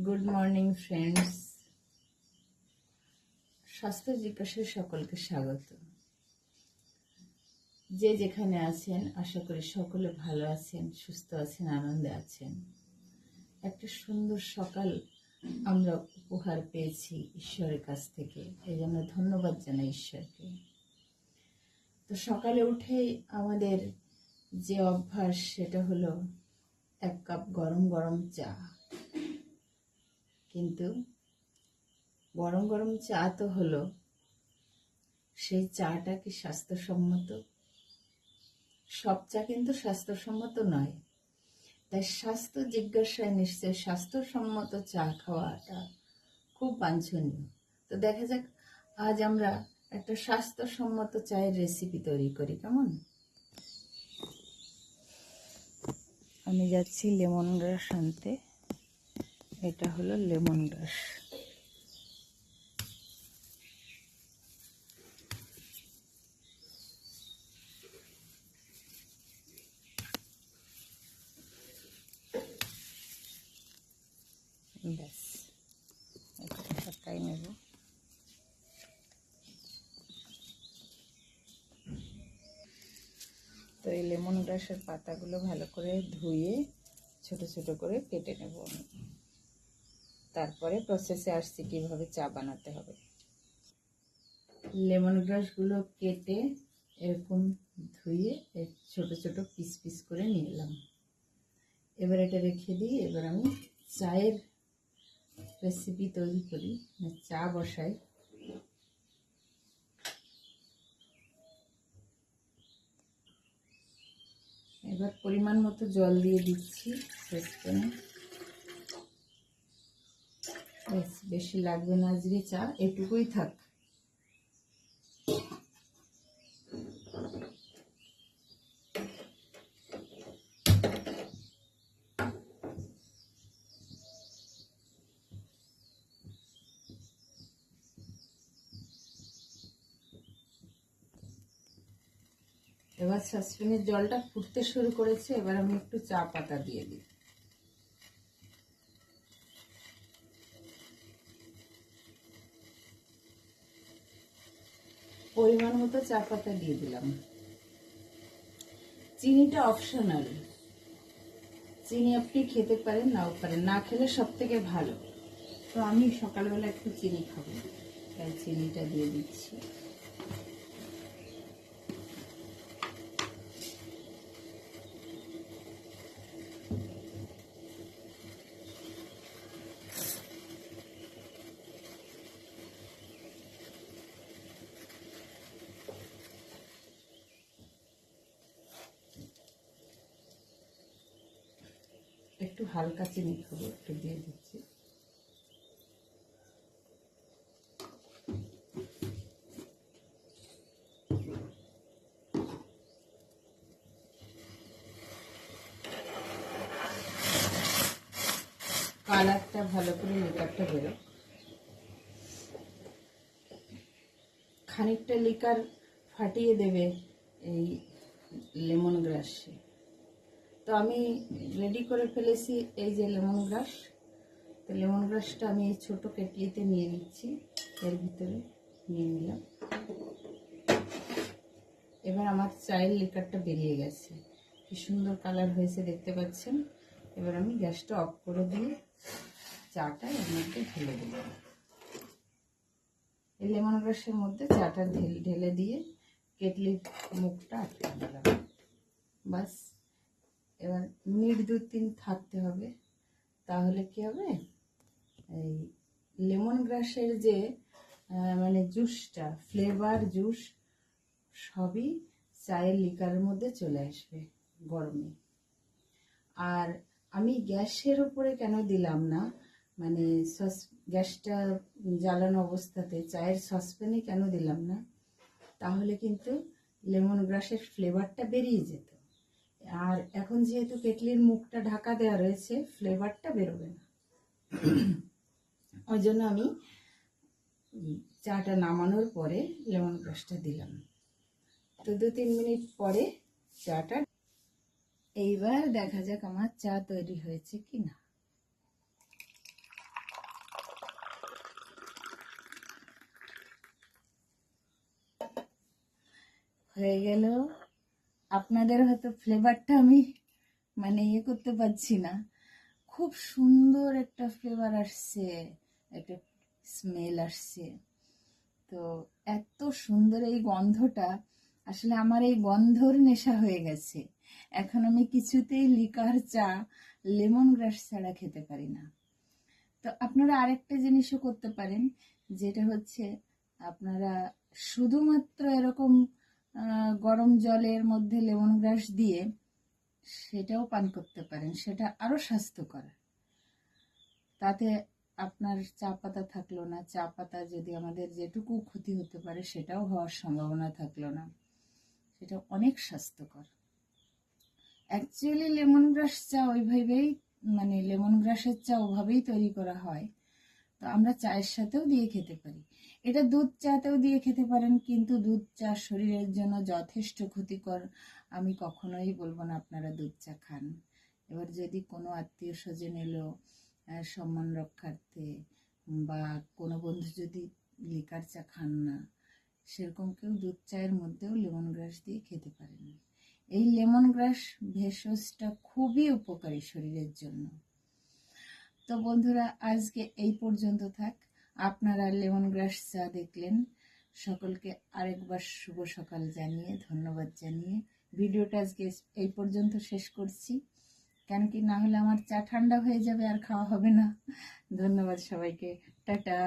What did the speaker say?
Good morning friends. স্বাস্থ্য জিজ্ঞাসায় সকলকে স্বাগত। যে যেখানে আছেন আশা করি সকলে ভালো আছেন, সুস্থ আছেন, আনন্দে আছেন। একটা সুন্দর সকাল আমরা উপহার পেয়েছি ঈশ্বরের কাছ থেকে, এই জন্য ধন্যবাদ জানাই ঈশ্বরকে। তো সকালে উঠেই আমাদের যে অভ্যাস সেটা হলো 1 কাপ গরম গরম চা। কিন্তু গরম গরম চা তো হলো, সেই চাটা কি স্বাস্থ্যসম্মত? সব চা কিন্তু স্বাস্থ্যসম্মত নয়। তাই স্বাস্থ্য জিজ্ঞাসায় নিশ্চয় স্বাস্থ্যসম্মত চা খাওয়াটা খুব বাঞ্ছনীয়। তো দেখা যাক আজ আমরা একটা স্বাস্থ্যসম্মত চায়ের রেসিপি তৈরি করি, কেমন? আমি যাচ্ছি লেমন গ্রাস আনতে। এটা হলো লেমন গ্রাস। ব্যাস, একটা পাতাই নেব। তো এই লেমন গ্রাসের পাতাগুলো ভালো করে ধুয়ে ছোট ছোট করে কেটে নেব আমি। তারপরে প্রসেসে আসছি কিভাবে চা বানাতে হবে। লেমন গ্রাসগুলো কেটে এরকম ধুয়ে ছোট ছোট পিস পিস করে নিয়ে এলাম। এবার এটা রেখে দিই। এবার আমি চায়ের রেসিপি তৈরি করি, চা বসাই। এবার পরিমাণ মতো জল দিয়ে দিচ্ছি সসপ্যানে। বেশি লাগবে না আজকে চা, এটুকুই থাক। এবার সসপ্যানের জলটা ফুটতে শুরু করেছে। এবার আমি একটু চা পাতা দিয়ে দিই। পরিমাণ মতো চা পাতা দিয়ে দিলাম। চিনিটা অপশনাল, চিনি আপনি খেতে পারেন নাও পারেন, না খেলে সব থেকে ভালো। তো আমি সকালবেলা একটু চিনি খাবো, তাই চিনিটা দিয়ে দিচ্ছি। একটু হালকা চিনি খাবো, একটু দিয়ে দিচ্ছি। কালারটা ভালো করে লিকারটা বেরো। খানিকটা লিকার ফাটিয়ে দেবে এই লেমন গ্রাসে। তো আমি রেডি করে ফেলেছি এই যে লেমন গ্রাস। তো লেমন গ্রাসটা আমি এই ছোট কেটলিতে নিয়ে নিচ্ছি, এর ভিতরে নিয়ে নিলাম। এবার আমার চায়ের লিকারটা বেরিয়ে গেছে, কি সুন্দর কালার হয়েছে দেখতে পাচ্ছেন। এবার আমি গ্যাসটা অফ করে দিয়ে চাটা এর মধ্যে ঢেলে দিলাম। এই লেমন গ্রাসের মধ্যে চাটা ঢেলে দিয়ে কেটলির মুখটা আটকে দিলাম। বাস, এবার মিনিট 2-3 থাকতে হবে। তাহলে কি হবে, এই লেমন গ্রাসের যে মানে জুসটা, ফ্লেভার জুস সবই চায়ের লিকারের মধ্যে চলে আসবে গরমে। আর আমি গ্যাসের উপরে কেন দিলাম না, মানে গ্যাসটা জ্বালানো অবস্থাতে চায়ের সসপ্যানে কেন দিলাম না, তাহলে কিন্তু লেমন গ্রাসের ফ্লেভারটা বেরিয়ে যেত। আর এখন যেহেতু কেটলির মুখটা ঢাকা দেওয়া রয়েছে, ফ্লেভারটা বেরোবে না। ওই জন্য আমি চাটা নামানোর পরে লেমন গ্রাসটা দিলাম। তো 2-3 মিনিট পরে চাটা, এইবার দেখা যাক আমার চা তৈরি হয়েছে কিনা। হয়ে গেল। আপনাদের হয়তো ফ্লেভারটা আমি মানে ইয়ে করতে পারছি না, খুব সুন্দর একটা ফ্লেভার আসছে, একটা স্মেল আসছে। তো এত সুন্দর এই গন্ধটা, আসলে আমার এই গন্ধর নেশা হয়ে গেছে। এখন আমি কিছুতেই লিকার চা লেমন গ্রাস ছাড়া খেতে পারি না। তো আপনারা আরেকটা জিনিসও করতে পারেন, যেটা হচ্ছে আপনারা শুধুমাত্র এরকম গরম জলের মধ্যে লেমন গ্রাস দিয়ে সেটাও পান করতে পারেন, সেটা আরো স্বাস্থ্যকর। তাতে আপনার চা পাতা থাকলো না, চা পাতা যদি আমাদের যেটুকু ক্ষতি হতে পারে সেটাও হওয়ার সম্ভাবনা থাকলো না, সেটা অনেক স্বাস্থ্যকর। অ্যাকচুয়ালি লেমন গ্রাস চা ওইভাবেই, মানে লেমন গ্রাসের চা ওভাবেই তৈরি করা হয়। তো আমরা চায়ের সাথেও দিয়ে খেতে পারি, এটা দুধ চাতেও দিয়ে খেতে পারেন, কিন্তু দুধ চা শরীরের জন্য যথেষ্ট ক্ষতিকর। আমি কখনোই বলবো না আপনারা দুধ চা খান। এবার যদি কোনো আত্মীয় স্বজন এলো সম্মান রক্ষার্থে, বা কোনো বন্ধু যদি লিকার চা খান না, সেরকম কেউ দুধ চায়ের মধ্যেও লেমন গ্রাস দিয়ে খেতে পারেন। এই লেমন গ্রাস ভেষজটা খুবই উপকারী শরীরের জন্য। তো বন্ধুরা, আজকে এই পর্যন্ত থাক। আপনারা লেমন গ্রাস চা দেখলেন। সকলকে আরেকবার শুভ সকাল জানিয়ে, ধন্যবাদ জানিয়ে ভিডিওটা আজকে এই পর্যন্ত শেষ করছি, কেন কি না হলে আমার চা ঠান্ডা হয়ে যাবে আর খাওয়া হবে না। ধন্যবাদ সবাইকে, টাটা।